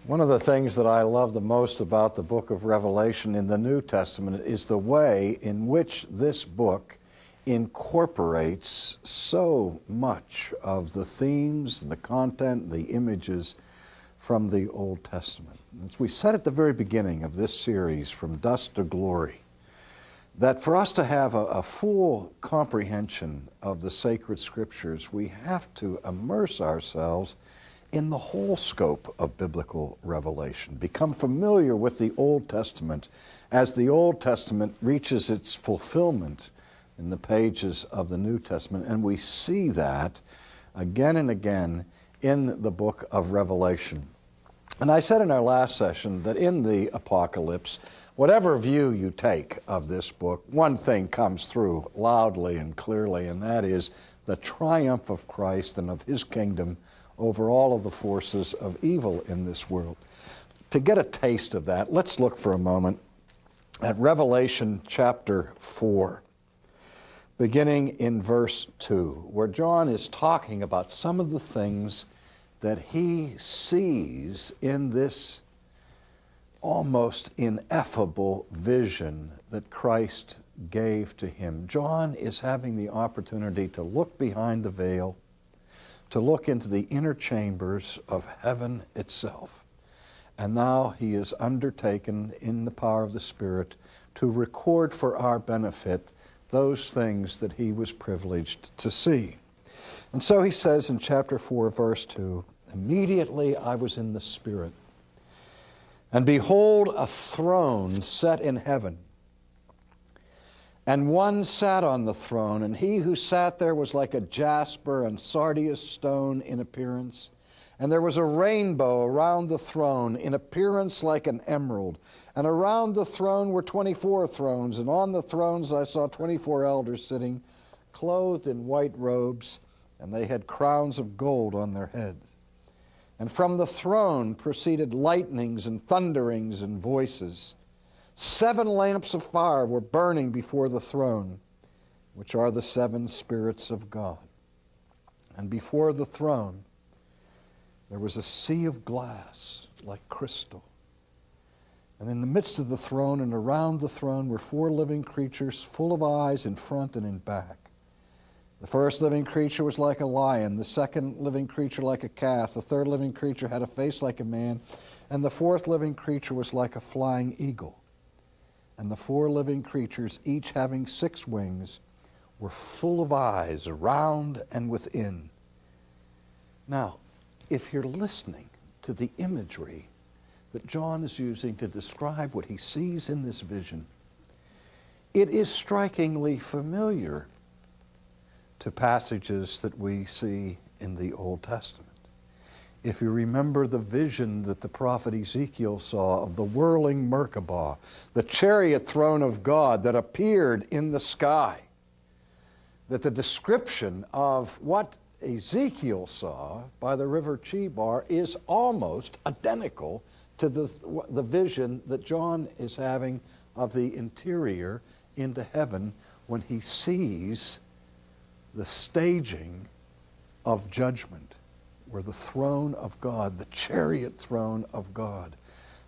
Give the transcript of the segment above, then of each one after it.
One of the things that I love the most about the book of Revelation in the New Testament is the way in which this book incorporates so much of the themes, the content, the images from the Old Testament. As we said at the very beginning of this series, From Dust to Glory, that for us to have a full comprehension of the sacred scriptures, we have to immerse ourselves in the whole scope of biblical revelation, become familiar with the Old Testament as the Old Testament reaches its fulfillment in the pages of the New Testament. And we see that again and again in the book of Revelation. And I said in our last session that in the Apocalypse, whatever view you take of this book, one thing comes through loudly and clearly, and that is the triumph of Christ and of His kingdom over all of the forces of evil in this world. To get a taste of that, let's look for a moment at Revelation chapter 4, beginning in verse 2, where John is talking about some of the things that he sees in this almost ineffable vision that Christ gave to him. John is having the opportunity to look behind the veil, to look into the inner chambers of heaven itself. And now he is undertaken in the power of the Spirit to record for our benefit those things that he was privileged to see. And so he says in chapter 4, verse 2, "Immediately I was in the Spirit, and behold, a throne set in heaven. And one sat on the throne, and he who sat there was like a jasper and sardius stone in appearance. And there was a rainbow around the throne, in appearance like an emerald. And around the throne were 24 thrones, and on the thrones I saw 24 elders sitting, clothed in white robes, and they had crowns of gold on their heads. And from the throne proceeded lightnings and thunderings and voices. 7 lamps of fire were burning before the throne, which are the 7 spirits of God. And before the throne there was a sea of glass like crystal. And in the midst of the throne and around the throne were 4 living creatures full of eyes in front and in back. The first living creature was like a lion, the second living creature like a calf, the third living creature had a face like a man, and the fourth living creature was like a flying eagle. And the 4 living creatures, each having 6 wings, were full of eyes around and within." Now, if you're listening to the imagery that John is using to describe what he sees in this vision, it is strikingly familiar to passages that we see in the Old Testament. If you remember the vision that the prophet Ezekiel saw of the whirling Merkabah, the chariot throne of God that appeared in the sky, that the description of what Ezekiel saw by the river Chebar is almost identical to the vision that John is having of the interior into heaven when he sees the staging of judgment, where the throne of God, the chariot throne of God,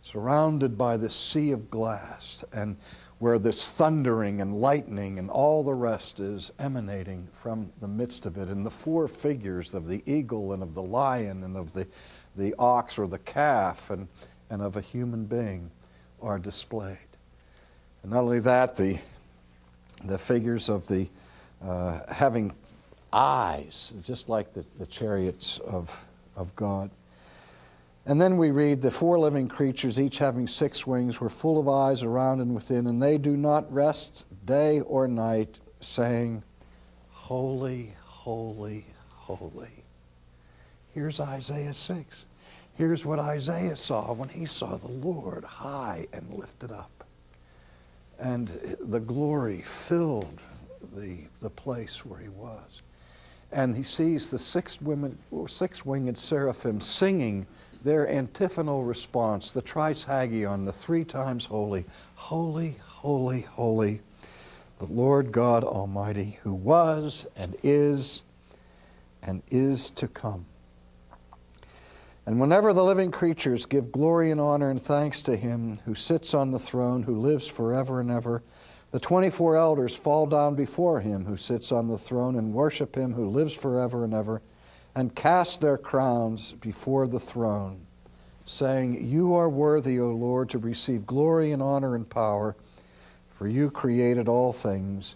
surrounded by this sea of glass, and where this thundering and lightning and all the rest is emanating from the midst of it. And the 4 figures of the eagle and of the lion and of the ox or the calf and of a human being are displayed. And not only that, the figures of the having eyes, just like the chariots of God. And then we read, the 4 living creatures, each having 6 wings, were full of eyes around and within, and they do not rest day or night, saying, "Holy, holy, holy." Here's Isaiah 6. Here's what Isaiah saw when he saw the Lord high and lifted up. And the glory filled the place where he was. And he sees the 6-winged seraphim singing their antiphonal response, the Trisagion, the 3 times holy, holy, holy, holy, the Lord God Almighty, who was and is to come. And whenever the living creatures give glory and honor and thanks to him who sits on the throne, who lives forever and ever, the 24 elders fall down before him who sits on the throne and worship him who lives forever and ever, and cast their crowns before the throne, saying, You are worthy, O Lord, to receive glory and honor and power, for you created all things,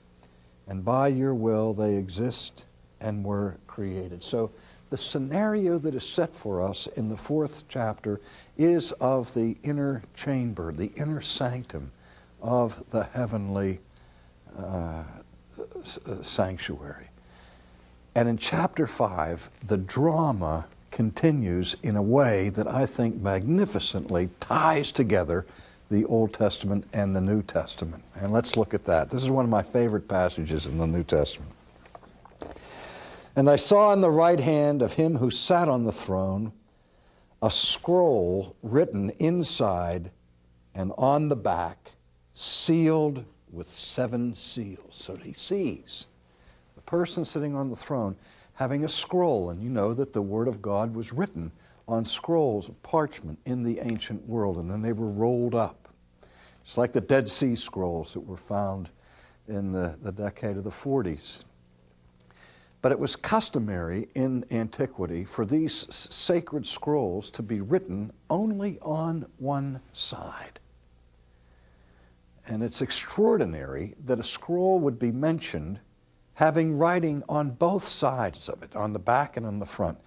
and by your will they exist and were created. So the scenario that is set for us in the 4th chapter is of the inner chamber, the inner sanctum of the heavenly sanctuary. And in chapter 5, the drama continues in a way that I think magnificently ties together the Old Testament and the New Testament. And let's look at that. This is one of my favorite passages in the New Testament. And I saw in the right hand of him who sat on the throne a scroll written inside and on the back, sealed with 7 seals. So he sees the person sitting on the throne having a scroll, and you know that the Word of God was written on scrolls of parchment in the ancient world, and then they were rolled up. It's like the Dead Sea Scrolls that were found in the decade of the 40s. But it was customary in antiquity for these sacred scrolls to be written only on one side. And it's extraordinary that a scroll would be mentioned having writing on both sides of it, on the back and on the front.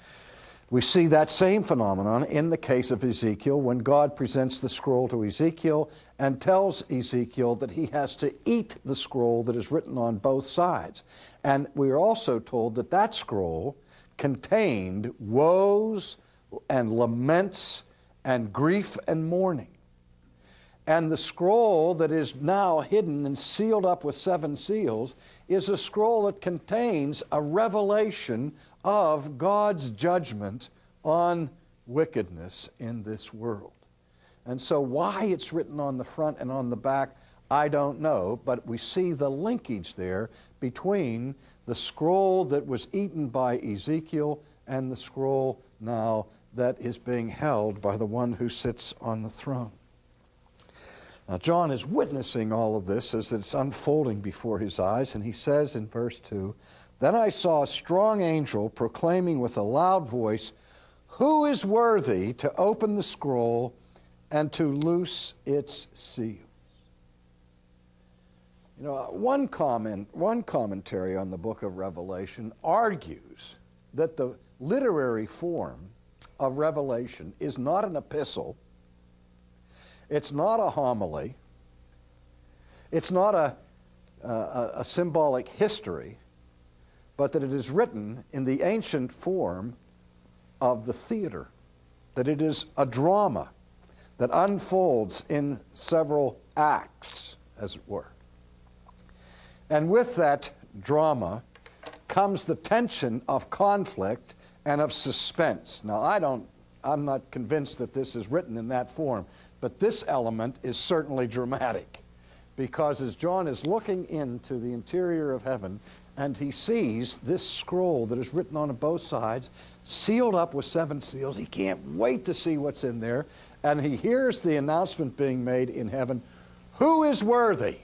We see that same phenomenon in the case of Ezekiel when God presents the scroll to Ezekiel and tells Ezekiel that he has to eat the scroll that is written on both sides. And we are also told that that scroll contained woes and laments and grief and mourning. And the scroll that is now hidden and sealed up with 7 seals is a scroll that contains a revelation of God's judgment on wickedness in this world. And so why it's written on the front and on the back, I don't know, but we see the linkage there between the scroll that was eaten by Ezekiel and the scroll now that is being held by the one who sits on the throne. Now, John is witnessing all of this as it's unfolding before his eyes, and he says in verse 2, Then I saw a strong angel proclaiming with a loud voice, Who is worthy to open the scroll and to loose its seals? You know, one commentary on the book of Revelation argues that the literary form of Revelation is not an epistle, it's not a homily, it's not a symbolic history, but that it is written in the ancient form of the theater, that it is a drama that unfolds in several acts, as it were. And with that drama comes the tension of conflict and of suspense. Now, I'm not convinced that this is written in that form, but this element is certainly dramatic, because as John is looking into the interior of heaven and he sees this scroll that is written on both sides, sealed up with 7 seals, he can't wait to see what's in there, and he hears the announcement being made in heaven, Who is worthy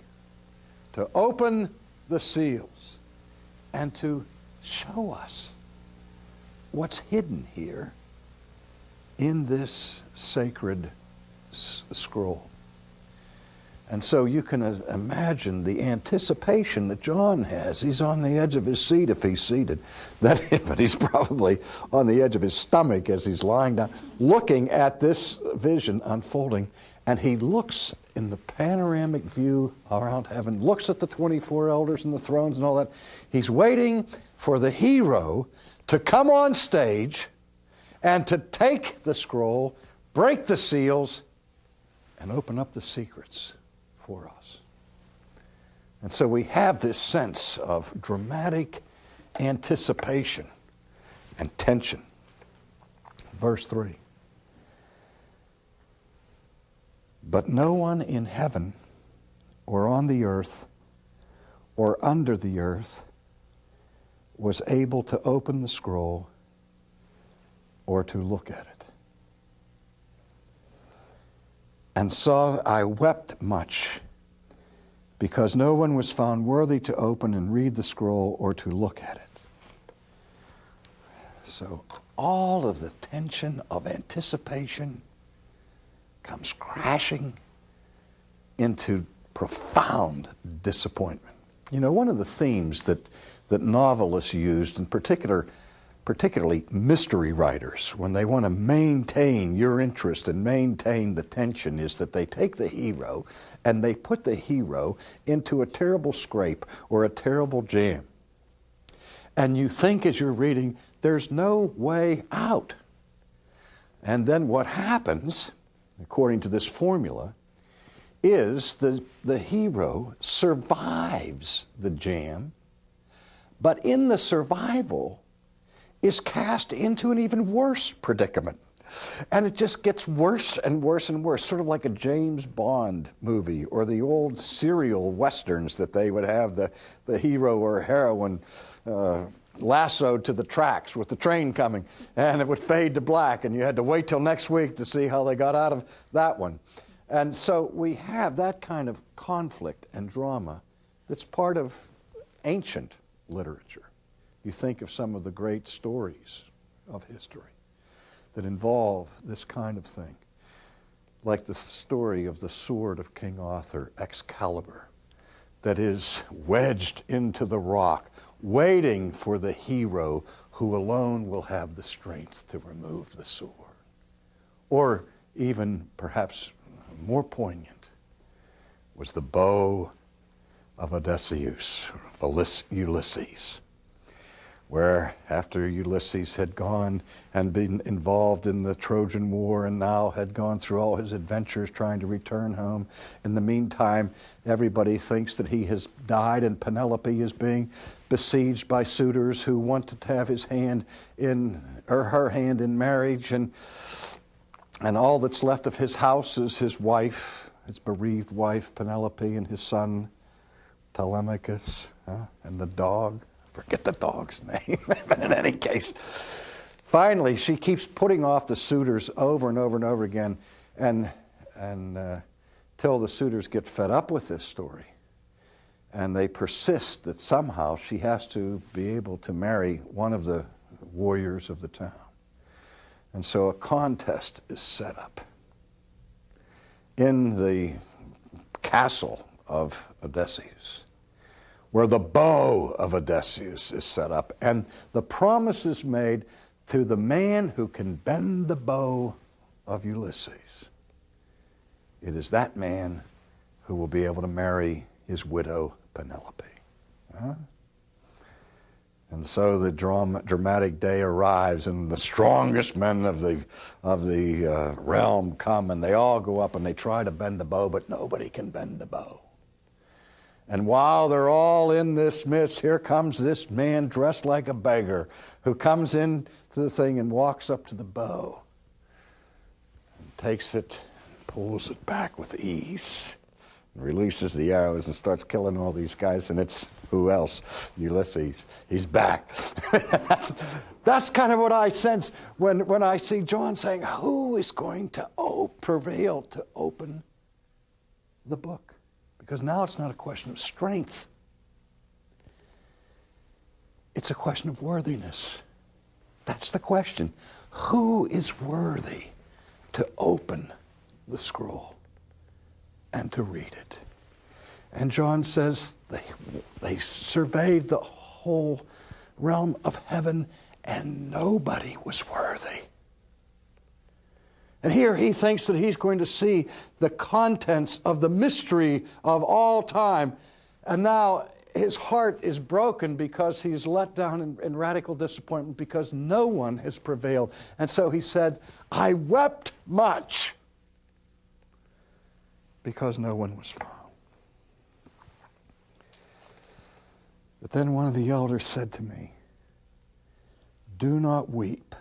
to open the seals and to show us what's hidden here in this sacred scroll? And so you can imagine the anticipation that John has. He's on the edge of his seat if he's seated, but he's probably on the edge of his stomach as he's lying down, looking at this vision unfolding. And he looks in the panoramic view around heaven, looks at the 24 elders and the thrones and all that. He's waiting for the hero to come on stage and to take the scroll, break the seals, and open up the secrets for us. And so we have this sense of dramatic anticipation and tension. Verse 3. But no one in heaven or on the earth or under the earth was able to open the scroll or to look at it. And so I wept much, because no one was found worthy to open and read the scroll or to look at it. So all of the tension of anticipation comes crashing into profound disappointment. You know, one of the themes that novelists used, in particularly mystery writers, when they want to maintain your interest and maintain the tension, is that they take the hero and they put the hero into a terrible scrape or a terrible jam. And you think as you're reading, there's no way out. And then what happens, according to this formula, is the hero survives the jam, but in the survival is cast into an even worse predicament. And it just gets worse and worse and worse, sort of like a James Bond movie or the old serial westerns that they would have the hero or heroine lassoed to the tracks with the train coming, and it would fade to black, and you had to wait till next week to see how they got out of that one. And so we have that kind of conflict and drama that's part of ancient literature. You think of some of the great stories of history that involve this kind of thing, like the story of the sword of King Arthur, Excalibur, that is wedged into the rock, waiting for the hero who alone will have the strength to remove the sword. Or even perhaps more poignant was the bow of Odysseus, Ulysses, where after Ulysses had gone and been involved in the Trojan War and now had gone through all his adventures trying to return home, in the meantime, everybody thinks that he has died, and Penelope is being besieged by suitors who want to have his hand in, or her hand in marriage, and all that's left of his house is his wife, his bereaved wife, Penelope, and his son, Telemachus, and the dog. Forget the dog's name, but in any case. Finally, she keeps putting off the suitors over and over and over again, and till the suitors get fed up with this story. And they persist that somehow she has to be able to marry one of the warriors of the town. And so a contest is set up in the castle of Odysseus, where the bow of Odysseus is set up, and the promise is made to the man who can bend the bow of Ulysses. It is that man who will be able to marry his widow Penelope. And so the dramatic day arrives, and the strongest men of the realm come, and they all go up and they try to bend the bow, but nobody can bend the bow. And while they're all in this midst, here comes this man dressed like a beggar who comes into the thing and walks up to the bow and takes it and pulls it back with ease and releases the arrows and starts killing all these guys. And it's, who else? Ulysses. He's back. That's kind of what I sense when I see John saying, who is going to prevail to open the book? Because now it's not a question of strength. It's a question of worthiness. That's the question. Who is worthy to open the scroll and to read it? And John says they surveyed the whole realm of heaven and nobody was worthy. And here he thinks that he's going to see the contents of the mystery of all time. And now his heart is broken because he's let down in radical disappointment because no one has prevailed. And so he said, I wept much because no one was found. But then one of the elders said to me, do not weep.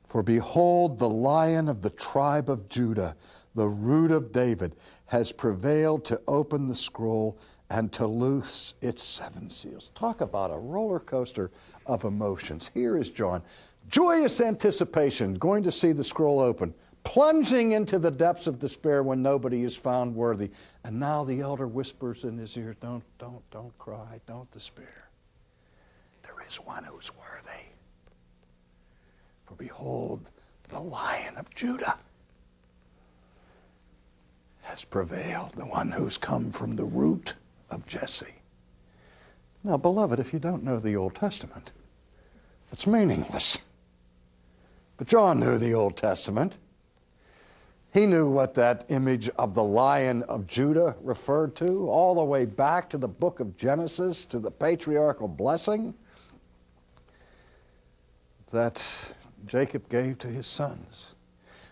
For behold, the Lion of the tribe of Judah, the Root of David, has prevailed to open the scroll and to loose its 7 seals. Talk about a roller coaster of emotions. Here is John, joyous anticipation, going to see the scroll open. plunging into the depths of despair when nobody is found worthy. And now the elder whispers in his ear, don't cry, don't despair. There is one who's worthy. For behold, the Lion of Judah has prevailed, the one who's come from the root of Jesse. Now, beloved, if you don't know the Old Testament, it's meaningless. But John knew the Old Testament. He knew what that image of the Lion of Judah referred to, all the way back to the book of Genesis, to the patriarchal blessing that Jacob gave to his sons.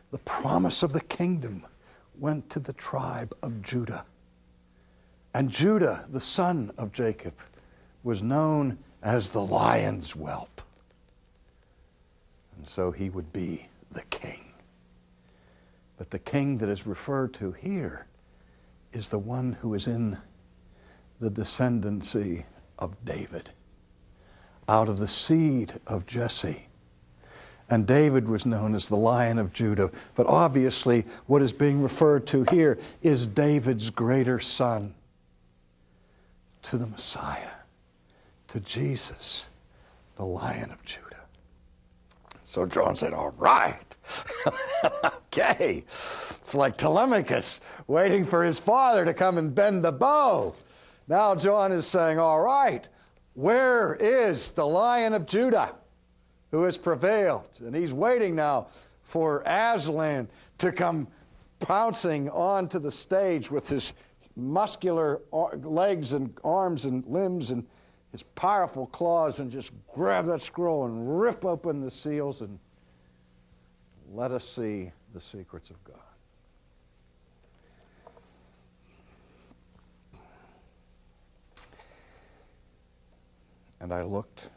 The promise of the kingdom went to the tribe of Judah. And Judah, the son of Jacob, was known as the lion's whelp. And so he would be the king. But the king that is referred to here is the one who is in the descendancy of David, out of the seed of Jesse. And David was known as the Lion of Judah. But obviously, what is being referred to here is David's greater son, to the Messiah, to Jesus, the Lion of Judah. So John said, all right. Okay. It's like Telemachus waiting for his father to come and bend the bow. Now John is saying, all right, where is the Lion of Judah who has prevailed? And he's waiting now for Aslan to come pouncing onto the stage with his muscular legs and arms and limbs and his powerful claws, and just grab that scroll and rip open the seals and let us see the secrets of God. And I looked,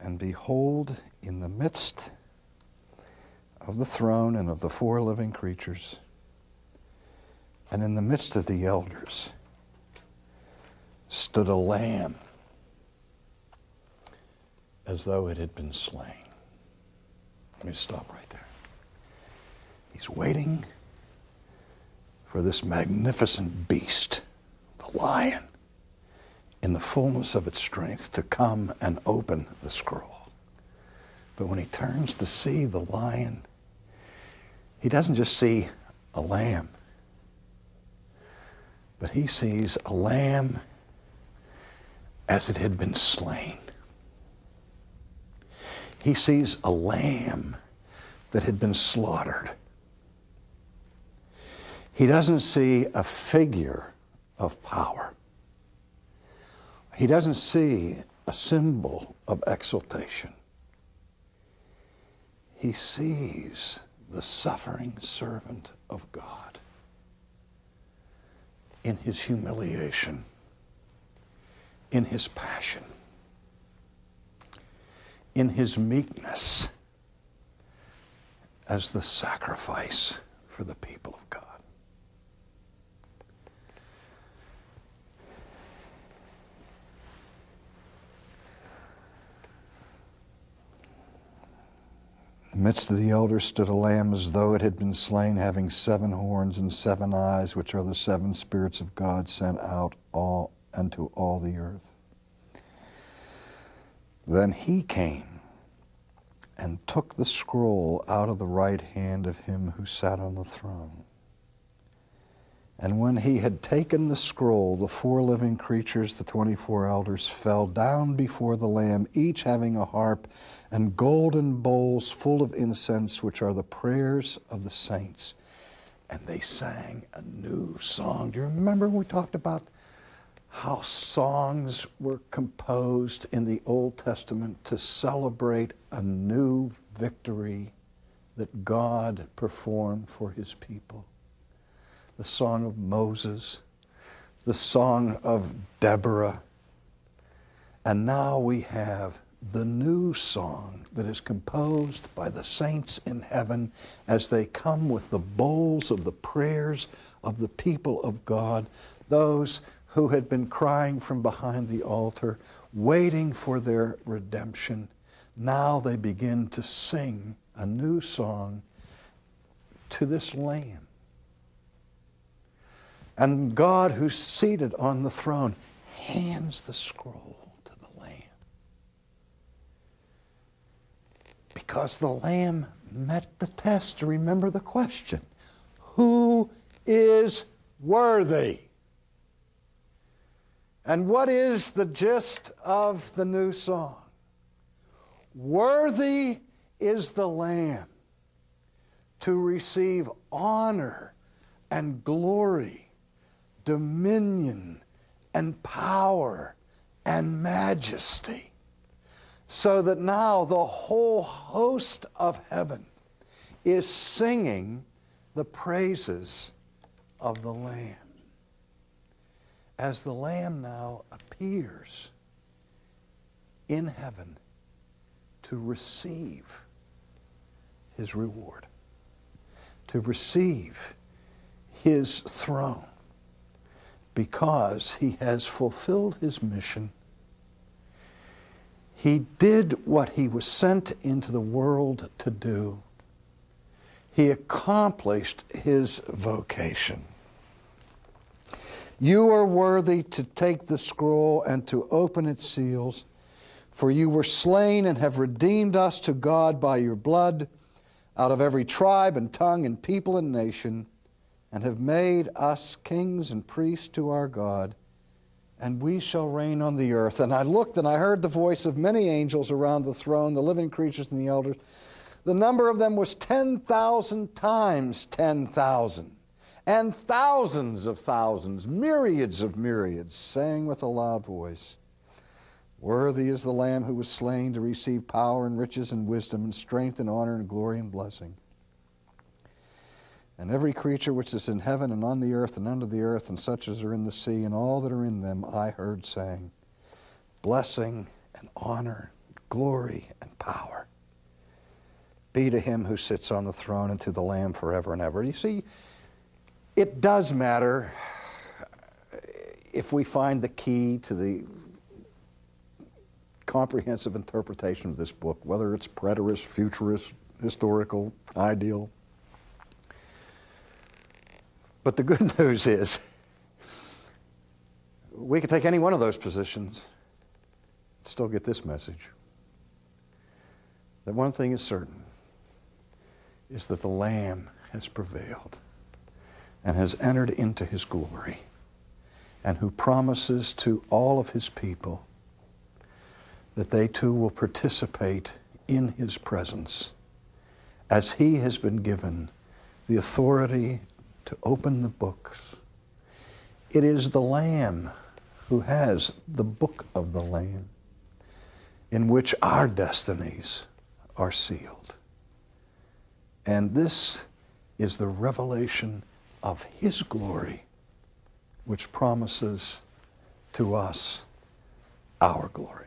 and behold, in the midst of the throne and of the four living creatures, and in the midst of the elders, stood a lamb as though it had been slain. Let me stop right there. He's waiting for this magnificent beast, the lion, in the fullness of its strength, to come and open the scroll. But when he turns to see the lion, he doesn't just see a lamb, but he sees a lamb as it had been slain. He sees a lamb that had been slaughtered. He doesn't see a figure of power. He doesn't see a symbol of exaltation. He sees the suffering servant of God in his humiliation, in his passion, in his meekness as the sacrifice for the people of God. In the midst of the elders stood a lamb as though it had been slain, having 7 horns and 7 eyes, which are the 7 spirits of God sent out unto all the earth. Then he came and took the scroll out of the right hand of him who sat on the throne. And when he had taken the scroll, the 4 living creatures, the 24 elders, fell down before the Lamb, each having a harp and golden bowls full of incense, which are the prayers of the saints. And they sang a new song. Do you remember we talked about how songs were composed in the Old Testament to celebrate a new victory that God performed for his people? The song of Moses, the song of Deborah, and now we have the new song that is composed by the saints in heaven as they come with the bowls of the prayers of the people of God, those who had been crying from behind the altar, waiting for their redemption. Now they begin to sing a new song to this Lamb. And God, who's seated on the throne, hands the scroll to the Lamb. Because the Lamb met the test. Remember the question: who is worthy? And what is the gist of the new song? Worthy is the Lamb to receive honor and glory, dominion and power and majesty, so that now the whole host of heaven is singing the praises of the Lamb. As the Lamb now appears in heaven to receive his reward, to receive his throne, because he has fulfilled his mission. He did what he was sent into the world to do. He accomplished his vocation. You are worthy to take the scroll and to open its seals, for you were slain and have redeemed us to God by your blood out of every tribe and tongue and people and nation, and have made us kings and priests to our God, and we shall reign on the earth. And I looked and I heard the voice of many angels around the throne, the living creatures and the elders. The number of them was 10,000 times 10,000, and thousands of thousands, myriads of myriads, saying with a loud voice, worthy is the Lamb who was slain to receive power and riches and wisdom and strength and honor and glory and blessing. And every creature which is in heaven and on the earth and under the earth and such as are in the sea and all that are in them, I heard saying, blessing and honor, glory and power be to him who sits on the throne and to the Lamb forever and ever. You see, it does matter if we find the key to the comprehensive interpretation of this book, whether it's preterist, futurist, historical, ideal. But the good news is we can take any one of those positions and still get this message. That one thing is certain, is that the Lamb has prevailed and has entered into his glory, and who promises to all of his people that they too will participate in his presence, as he has been given the authority to open the books. It is the Lamb who has the book of the Lamb, in which our destinies are sealed. And this is the revelation of his glory, which promises to us our glory.